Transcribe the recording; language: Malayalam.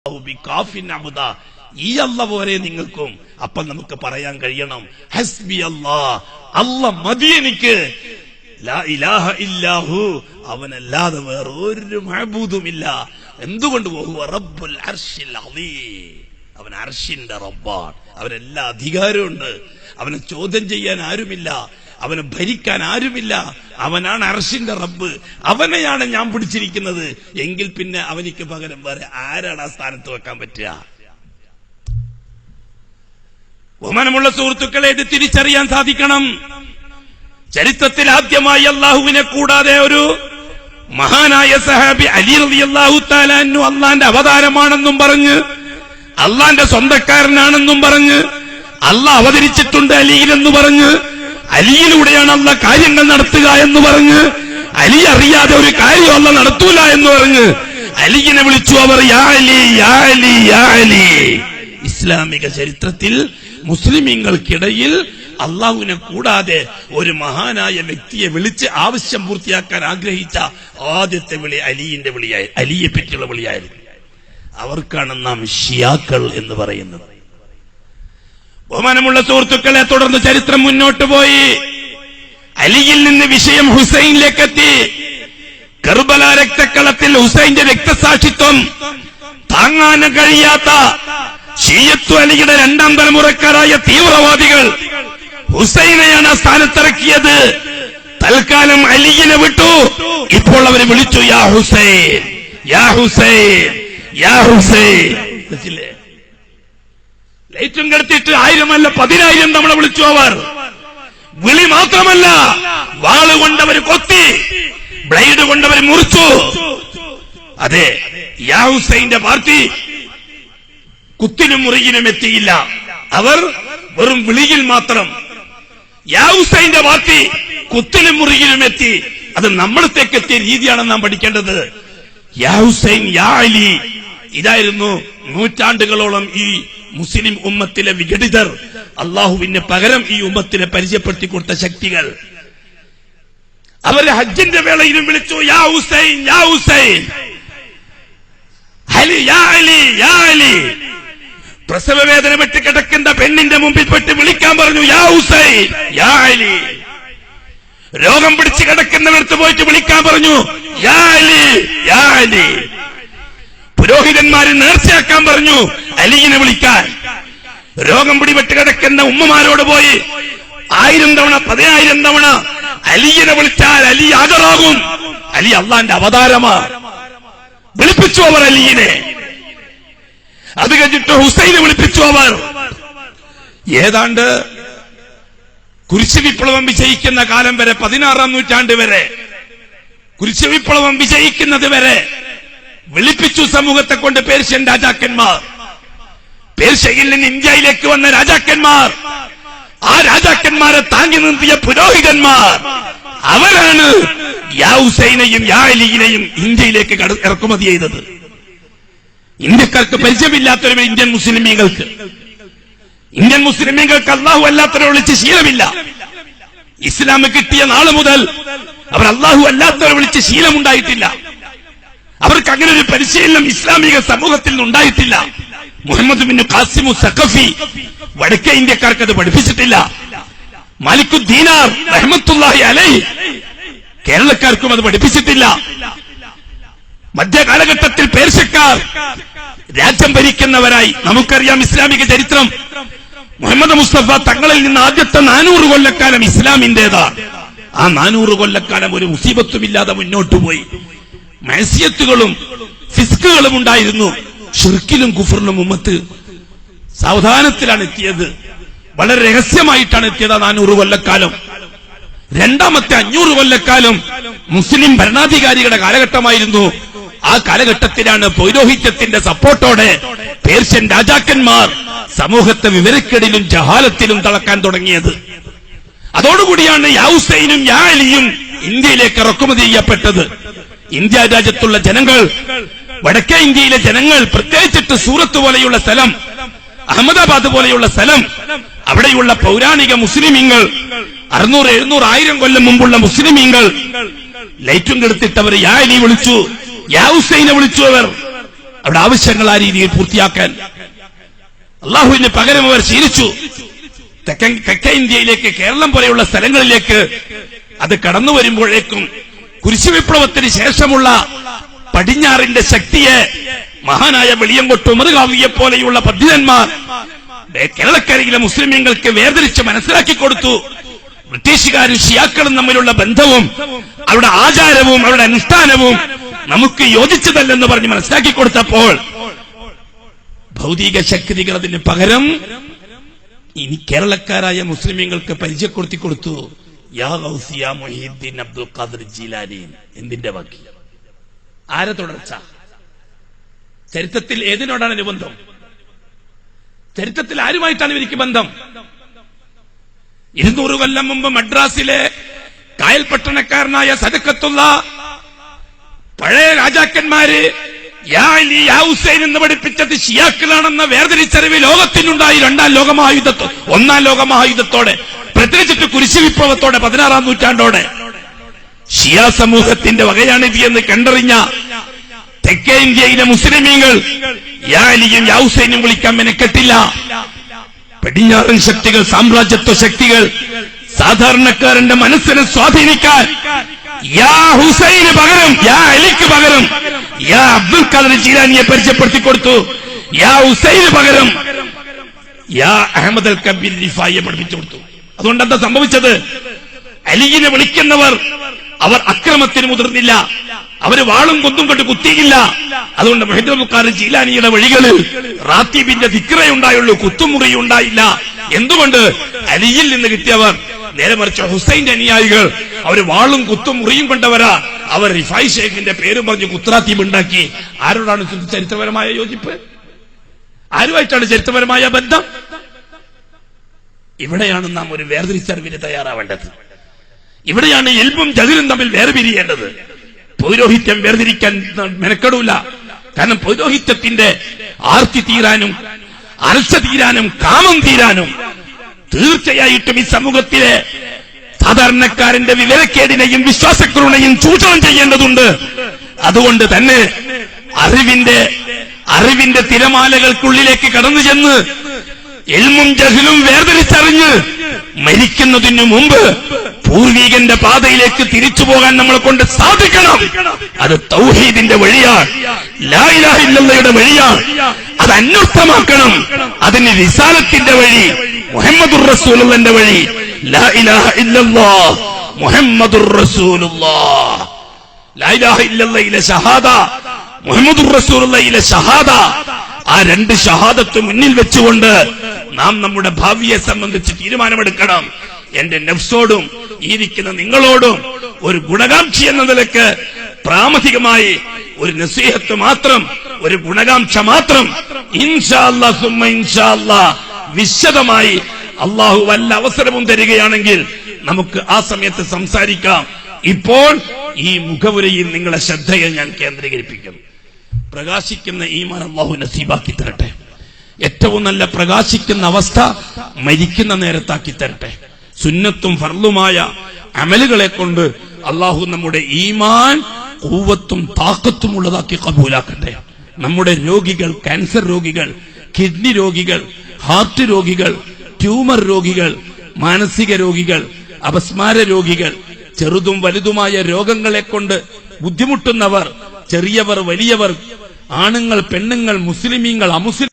ഈ അല്ല പോരെ നിങ്ങൾക്കും. അപ്പൊ നമുക്ക് പറയാൻ കഴിയണം, ഹസ്ബി അല്ലാഹ്, അല്ല മതി എനിക്ക്, ലാ ഇലാഹ ഇല്ലാഹു, അവനല്ലാതെ വേറൊരു മഅബൂദുമില്ല. എന്തുകൊണ്ട്? വഹുവ റബ്ബുൽ അർശിൽ അദീം, അവൻ അർശിന്റെ റബ്ബാണ്, അവനെല്ലാ അധികാരമുണ്ട്, അവനെ ചോദ്യം ചെയ്യാൻ ആരുമില്ല, അവനെ ഭരിക്കാൻ ആരുമില്ല, അവനാണ് അർശിന്റെ റബ്ബ്, അവനെയാണ് ഞാൻ പിടിച്ചിരിക്കുന്നത്. എങ്കിൽ പിന്നെ അവനിക്ക് പകരം വേറെ ആരാണ് ആ സ്ഥാനത്ത് വെക്കാൻ പറ്റുക? ബഹുമാനമുള്ള സുഹൃത്തുക്കളെ, ഇത് തിരിച്ചറിയാൻ സാധിക്കണം. ചരിത്രത്തിൽ ആദ്യമായി അള്ളാഹുവിനെ കൂടാതെ ഒരു മഹാനായ സഹാബി അലി റളിയല്ലാഹു തആല അൻഹു അള്ളാന്റെ അവതാരമാണെന്നും പറഞ്ഞ്, അള്ളാന്റെ സ്വന്തക്കാരനാണെന്നും പറഞ്ഞ്, അള്ളാഹ് അവതരിച്ചിട്ടുണ്ട് അലിയിലെന്ന് പറഞ്ഞ്, അലിയിലൂടെയാണ് അള്ളാഹ് കാര്യങ്ങൾ നടത്തുക എന്ന് പറഞ്ഞ്, അലി അറിയാതെ ഒരു കാര്യം അള്ളാഹ് നടത്തൂല എന്ന് പറഞ്ഞ് അലിയെ വിളിച്ചു അവർ, യാ അലി യാ അലി യാ അലി. ഇസ്ലാമിക ചരിത്രത്തിൽ മുസ്ലിമീങ്ങൾക്കിടയിൽ അള്ളാഹുവിനെ കൂടാതെ ഒരു മഹാനായ വ്യക്തിയെ വിളിച്ച് ആവശ്യം പൂർത്തിയാക്കാൻ ആഗ്രഹിച്ച ആദ്യത്തെ വിളി അലിയുടെ വിളിയായി, അലിയെ പറ്റിയുള്ള വിളിയായിരുന്നു. അവർക്കാണ് നാം ഷിയാക്കൾ എന്ന് പറയുന്നത്. ബഹുമാനമുള്ള സുഹൃത്തുക്കളെ, തുടർന്ന് ചരിത്രം മുന്നോട്ട് പോയി. അലിയിൽ നിന്ന് വിഷയം ഹുസൈനിലേക്കെത്തി. കർബല രക്തക്കളത്തിൽ ഹുസൈന്റെ രക്തസാക്ഷിത്വം താങ്ങാൻ കഴിയാത്ത ഷിയത്തു അലിയുടെ രണ്ടാം തലമുറക്കാരായ തീവ്രവാദികൾ ഹുസൈനെയാണ് ആ സ്ഥാനത്തിറക്കിയത്. തൽക്കാലം അലിയെ വിട്ടു. ഇപ്പോൾ അവരെ വിളിച്ചു, യാ ഹുസൈൻ യാ ഹുസൈൻ യാ ഹുസൈൻ. ലൈറ്റും കെടുത്തിട്ട് 1000 അല്ല 10,000 തവണ വിളിച്ചു. അവർ വിളി മാത്രമല്ല, വാള് കൊണ്ടവർ കൊത്തി, ബ്ലേഡ് കൊണ്ടവർ മുറിച്ചു. അതെ, യാ ഹുസൈന്റെ പാർട്ടി കുത്തിനും മുറിയിനും എത്തിയില്ല, അവർ വെറും വിളിയിൽ മാത്രം. യാ ഹുസൈന്റെ പാർട്ടി കുത്തിനും മുറിയിലും എത്തി. അത് നമ്മളത്തേക്ക് എത്തിയ രീതിയാണ് നാം പഠിക്കേണ്ടത്. യാ ഹുസൈൻ യാ അലി, ഇതായിരുന്നു നൂറ്റാണ്ടുകളോളം ഈ മുസ്ലിം ഉമ്മത്തിലെ വിഘടിതർ അള്ളാഹുവിന് പകരം ഈ ഉമ്മത്തിനെ പരിചയപ്പെടുത്തി കൊടുത്ത ശക്തികൾ. അവരെ ഹജ്ജിന്റെ വേളയിലും വിളിച്ചു, യാ ഹുസൈൻ യാ ഹുസൈൻ, അലി യാ അലി യാ അലി. പ്രസവ വേദന വിട്ട് കിടക്കുന്ന പെണ്ണിന്റെ മുമ്പിൽ പെട്ട് വിളിക്കാൻ പറഞ്ഞു, യാ ഹുസൈൻ യാ അലി. രോഗം പിടിച്ച് കിടക്കുന്നവർക്ക് പോയിട്ട് വിളിക്കാൻ പറഞ്ഞു, യാ അലി യാ അലി. പുരോഹിതന്മാര് നേർച്ചയാക്കാൻ പറഞ്ഞു അലിയെ വിളിക്കാൻ. രോഗം പിടിപെട്ട് കിടക്കുന്ന ഉമ്മമാരോട് പോയി 1000 തവണ 10,000 തവണ അലിയെ വിളിച്ചാൽ അലി ഹാജരാകും, അലി അള്ളാന്റെ അവതാരമാണ്. വിളിപ്പിച്ചു അവർ അലിയെ. അത് കഴിഞ്ഞിട്ട് ഹുസൈനെ വിളിപ്പിച്ചു അവർ. ഏതാണ്ട് കുരിശ് വിപ്ലവം വിജയിക്കുന്ന കാലം വരെ, 16-ാം നൂറ്റാണ്ട് വരെ, കുരിശ് വിപ്ലവം വിജയിക്കുന്നത് വരെ വിളിപ്പിച്ചു സമൂഹത്തെ കൊണ്ട് പേർഷ്യൻ രാജാക്കന്മാർ. പേർഷ്യയിൽ നിന്ന് ഇന്ത്യയിലേക്ക് വന്ന രാജാക്കന്മാർ, ആ രാജാക്കന്മാരെ താങ്ങി നിർത്തിയ പുരോഹിതന്മാർ, അവരാണ് യാ ഹുസൈനെയും യാ അലിയെയും ഇന്ത്യയിലേക്ക് ഇറക്കുമതി ചെയ്തത്. ഇന്ത്യക്കാർക്ക് പരിചയമില്ലാത്തൊരു ഇന്ത്യൻ മുസ്ലിമീങ്ങൾക്ക്, ഇന്ത്യൻ മുസ്ലിമീങ്ങൾക്ക് അള്ളാഹു അല്ലാത്തവരെ വിളിച്ച് ശീലമില്ല. ഇസ്ലാം കിട്ടിയ നാള് മുതൽ അവർ അള്ളാഹു അല്ലാത്തവരെ വിളിച്ച് ശീലമുണ്ടായിട്ടില്ല. അവർക്ക് അങ്ങനെ ഒരു പരിശീലനം ഇസ്ലാമിക സമൂഹത്തിൽ നിന്നുണ്ടായിട്ടില്ല. മുഹമ്മദ് ബിൻ ഖാസിമു സഖഫി വടക്കേ ഇന്ത്യക്കാർക്ക് അത് പഠിപ്പിച്ചിട്ടില്ല. മാലിക്കുദ്ദീനാർ റഹ്മത്തുള്ളാഹി അലൈഹി കേരളക്കാർക്കും അത് പഠിപ്പിച്ചിട്ടില്ല. മധ്യകാലഘട്ടത്തിൽ പേർഷ്യക്കാർ രാജ്യം ഭരിക്കുന്നവരായി നമുക്കറിയാം. ഇസ്ലാമിക ചരിത്രം മുഹമ്മദ് മുസ്തഫ തങ്ങളിൽ നിന്ന് ആദ്യത്തെ 400 കൊല്ലക്കാലം ഇസ്ലാമിന്റേതാണ്. ആ 400 കൊല്ലക്കാലം ഒരു മുസീബത്തുമില്ലാതെ മുന്നോട്ട് പോയി. മഅസിയത്തുകളും ഫിസ്കുകളും ഉണ്ടായിരുന്നു. ഷിർക്കിലും കുഫറിലും ഉമ്മത്ത് സാവധാനത്തിലാണ് എത്തിയത്. വളരെ രഹസ്യമായിട്ടാണ് എത്തിയത്. 400 കൊല്ലക്കാലം. രണ്ടാമത്തെ 500 കൊല്ലക്കാലം മുസ്ലിം ഭരണാധികാരികളുടെ കാലഘട്ടമായിരുന്നു. ആ കാലഘട്ടത്തിലാണ് പൗരോഹിത്യത്തിന്റെ സപ്പോർട്ടോടെ പേർഷ്യൻ രാജാക്കന്മാർ സമൂഹത്തെ വിവരക്കേടിലും ജഹാലത്തിലും തളക്കാൻ തുടങ്ങിയത്. അതോടുകൂടിയാണ് യാ ഹുസൈനും യാ അലിയും ഇന്ത്യയിലേക്ക് ഇറക്കുമതി ചെയ്യപ്പെട്ടത്. ഇന്ത്യ രാജ്യത്തുള്ള ജനങ്ങൾ, വടക്കേ ഇന്ത്യയിലെ ജനങ്ങൾ, പ്രത്യേകിച്ചിട്ട് സൂറത്ത് പോലെയുള്ള സ്ഥലം, അഹമ്മദാബാദ് പോലെയുള്ള സ്ഥലം, അവിടെയുള്ള പൗരാണിക മുസ്ലിമീങ്ങൾ, 600, 700, 1000 കൊല്ലം മുമ്പുള്ള മുസ്ലിമീങ്ങൾ ലൈറ്റും കെടുത്തിട്ട് അവർ യാ അലി വിളിച്ചു, യാ ഹുസൈനെ വിളിച്ചു. അവർ അവിടെ ആവശ്യങ്ങൾ ആ രീതിയിൽ പൂർത്തിയാക്കാൻ അള്ളാഹുവിന് പകരം അവർ ശീലിച്ചു. തെക്കേ ഇന്ത്യയിലേക്ക്, കേരളം പോലെയുള്ള സ്ഥലങ്ങളിലേക്ക് അത് കടന്നു വരുമ്പോഴേക്കും കുരിശു വിപ്ലവത്തിന് ശേഷമുള്ള പടിഞ്ഞാറിന്റെ ശക്തിയെ മഹാനായ വെളിയംകൊട്ട് ഉമർ ഖാദിയെ പോലെയുള്ള പണ്ഡിതന്മാർ കേരളക്കരയിലെ മുസ്ലിമീങ്ങൾക്ക് വേർതിരിച്ച് മനസ്സിലാക്കി കൊടുത്തു. ബ്രിട്ടീഷുകാരും ഷിയാക്കളും തമ്മിലുള്ള ബന്ധവും അവരുടെ ആചാരവും അവരുടെ അനുഷ്ഠാനവും നമുക്ക് യോജിച്ചതല്ലെന്ന് പറഞ്ഞ് മനസ്സിലാക്കി കൊടുത്തപ്പോൾ ഭൗതിക ശക്തികൾ അതിന് പകരം ഇനി കേരളക്കാരായ മുസ്ലിമീങ്ങൾക്ക് പരിചയപ്പെടുത്തി കൊടുത്തു. യാ ഗൗസ് യാ മുഹീദ്ദീൻ അബ്ദുൽ ഖാദിർ ജീലാനി. എന്തിന്റെ ബാക്കി? ആരെ തുടർച്ച? ചരിത്രത്തിൽ ഏതിനോടാണ് അനുബന്ധം? ചരിത്രത്തിൽ ആരുമായിട്ടാണ് ഇവർക്ക് ബന്ധം? 200 കൊല്ലം മുമ്പ് മദ്രാസിലെ കായൽ പട്ടണക്കാരനായ സദഖത്തുള്ള പഴയ രാജാക്കന്മാര് യാ അലി യാ ഹുസൈൻ എന്ന് പഠിപ്പിച്ചത് ഷിയാക്കളാണെന്ന വേർതിരിച്ചറിവ് ലോകത്തിനുണ്ടായി. 1 ലോകമഹായുദ്ധത്തോടെ, പ്രത്യേകിച്ചിട്ട് കുരിശു വിപ്ലവത്തോടെ 16-ാം നൂറ്റാണ്ടോടെ ഷിയാ സമൂഹത്തിന്റെ വകയാണിത് എന്ന് കണ്ടറിഞ്ഞ തെക്കേ ഇന്ത്യയിലെ മുസ്ലിമീങ്ങൾ യാ അലിയും യാ ഹുസൈനും വിളിക്കാൻ മെനക്കെട്ടില്ല. പടിഞ്ഞാറൻ ശക്തികൾ, സാമ്രാജ്യത്വ ശക്തികൾ സാധാരണക്കാരന്റെ മനസ്സിനെ സ്വാധീനിക്കാൻ യാ ഹുസൈന് പകരം, യാ അലിക്ക് പകരം യാ അബ്ദുൽ ഖാദിർ ജീലാനിയെ പരിചയപ്പെടുത്തി കൊടുത്തു. യാ ഹുസൈന് പകരം യാ അഹമ്മദ് അൽ കബീർ റിഫായിയെ പഠിപ്പിച്ചു കൊടുത്തു. അതുകൊണ്ട് എന്താ സംഭവിച്ചത്? അലിയിനെ വിളിക്കുന്നവർ അവർ അക്രമത്തിന് മുതിർന്നില്ല, അവര് വാളും കൊന്നും കൊണ്ട് കുത്തിയില്ല. അതുകൊണ്ട് മുഹമ്മദ് അബ്ദുൽ ഖാദിർ ജീലാനിയുടെ വഴികളിൽ റാത്തീബിന്റെ ദിക്റയുണ്ടായുള്ളൂ, കുത്തുമുറി ഉണ്ടായില്ല. എന്തുകൊണ്ട്? അലിയിൽ നിന്ന് കിട്ടിയവർ. നേരെ മറിച്ച് ഹുസൈന്റെ അനുയായികൾ അവർ വാളും കുത്തും മുറിയും കൊണ്ടവരാ. അവർ റിഫായി ഷേഖിന്റെ പേരും പറഞ്ഞ് കുത്രാത്തീബ് ഉണ്ടാക്കി. ആരോടാണ് ചരിത്രപരമായ യോജിപ്പ്? ആരുമായിട്ടാണ് ചരിത്രപരമായ ബന്ധം? ഇവിടെയാണ് നാം ഒരു വേർതിരിച്ചറിവിന് തയ്യാറാവേണ്ടത്. ഇവിടെയാണ് ഇൽമും ജഹലും തമ്മിൽ വേർപിരിയേണ്ടത്. പൗരോഹിത്യം വേർതിരിക്കാൻ മെനക്കെടൂല. കാരണം പൗരോഹിത്യത്തിന്റെ ആർത്തി തീരാനും അലസ തീരാനും കാമം തീരാനും തീർച്ചയായിട്ടും ഈ സമൂഹത്തിലെ സാധാരണക്കാരന്റെ വിവരക്കേടിനെയും വിശ്വാസക്കുറവിനെയും ചൂഷണം ചെയ്യേണ്ടതുണ്ട്. അതുകൊണ്ട് തന്നെ അറിവിന്റെ തിരമാലകൾക്കുള്ളിലേക്ക് കടന്നു ചെന്ന് ഇൽമും ജഹലും വേർതിരിച്ചറിഞ്ഞ് മരിക്കുന്നതിനു മുമ്പ് പൂർവീകന്റെ പാതയിലേക്ക് തിരിച്ചു പോകാൻ നമ്മളെ കൊണ്ട് സാധിക്കണം. അത് തൗഹീദിന്റെ വഴിയാണ്, ലാ ഇലാഹ ഇല്ലല്ലാഹയുടെ വഴിയാണ്. അത് അന്വർത്ഥമാക്കണം. അതിന് റിസാലത്തിന്റെ വഴി, മുഹമ്മദുർ റസൂലുള്ളാഹിന്റെ വഴി, ലാ ഇലാഹ ഇല്ലല്ലാഹ് മുഹമ്മദുർ റസൂലുള്ളാഹ്. ലാ ഇലാഹ ഇല്ലല്ലാഹയിലെ ഷഹാദ, മുഹമ്മദുർ റസൂലുള്ളാഹിയിലെ ഷഹാദ, ആ 2 ഷഹാദത്ത് മുന്നിൽ വെച്ചുകൊണ്ട് നാം നമ്മുടെ ഭാവിയെ സംബന്ധിച്ച് തീരുമാനമെടുക്കണം. എന്റെ നഫ്സോടും ഇരിക്കുന്ന നിങ്ങളോടും ഒരു ഗുണകാംക്ഷി എന്ന നിലക്ക് പ്രാമാണികമായി ഒരു നസീഹത്ത് മാത്രം, ഒരു ഗുണകാംക്ഷ മാത്രം, ഇൻഷാ അല്ലാഹ് സുമ്മ ഇൻഷാ അല്ലാഹ് വിശദമായി അള്ളാഹു വല്ല അവസരവും തരികയാണെങ്കിൽ നമുക്ക് ആ സമയത്ത് സംസാരിക്കാം. ഇപ്പോൾ ഈ മുഖവുരയിൽ നിങ്ങളെ ശ്രദ്ധയെ ഞാൻ കേന്ദ്രീകരിപ്പിക്കും. പ്രകാശിക്കുന്ന ഈമാൻ അള്ളാഹു നസീബാക്കി തരട്ടെ. ഏറ്റവും നല്ല പ്രകാശിക്കുന്ന അവസ്ഥ മരിക്കുന്ന നേരത്താക്കി തരട്ടെ. സുന്നത്തും ഫർളുമായ അമലുകളെ കൊണ്ട് അള്ളാഹു നമ്മുടെ ഈമാൻ ഖുവ്വത്തും താഖത്തും ഉള്ളതാക്കി കബൂലാക്കട്ടെ. നമ്മുടെ രോഗികൾ, ക്യാൻസർ രോഗികൾ, കിഡ്നി രോഗികൾ, ഹാർട്ട് രോഗികൾ, ട്യൂമർ രോഗികൾ, മാനസിക രോഗികൾ, അപസ്മാര രോഗികൾ, ചെറുതും വലുതുമായ രോഗങ്ങളെ കൊണ്ട് ബുദ്ധിമുട്ടുന്നവർ, ചെറിയവർ വലിയവർ, ആണുങ്ങൾ പെണ്ണുങ്ങൾ, മുസ്ലിമീങ്ങൾ അമുസ്ലിം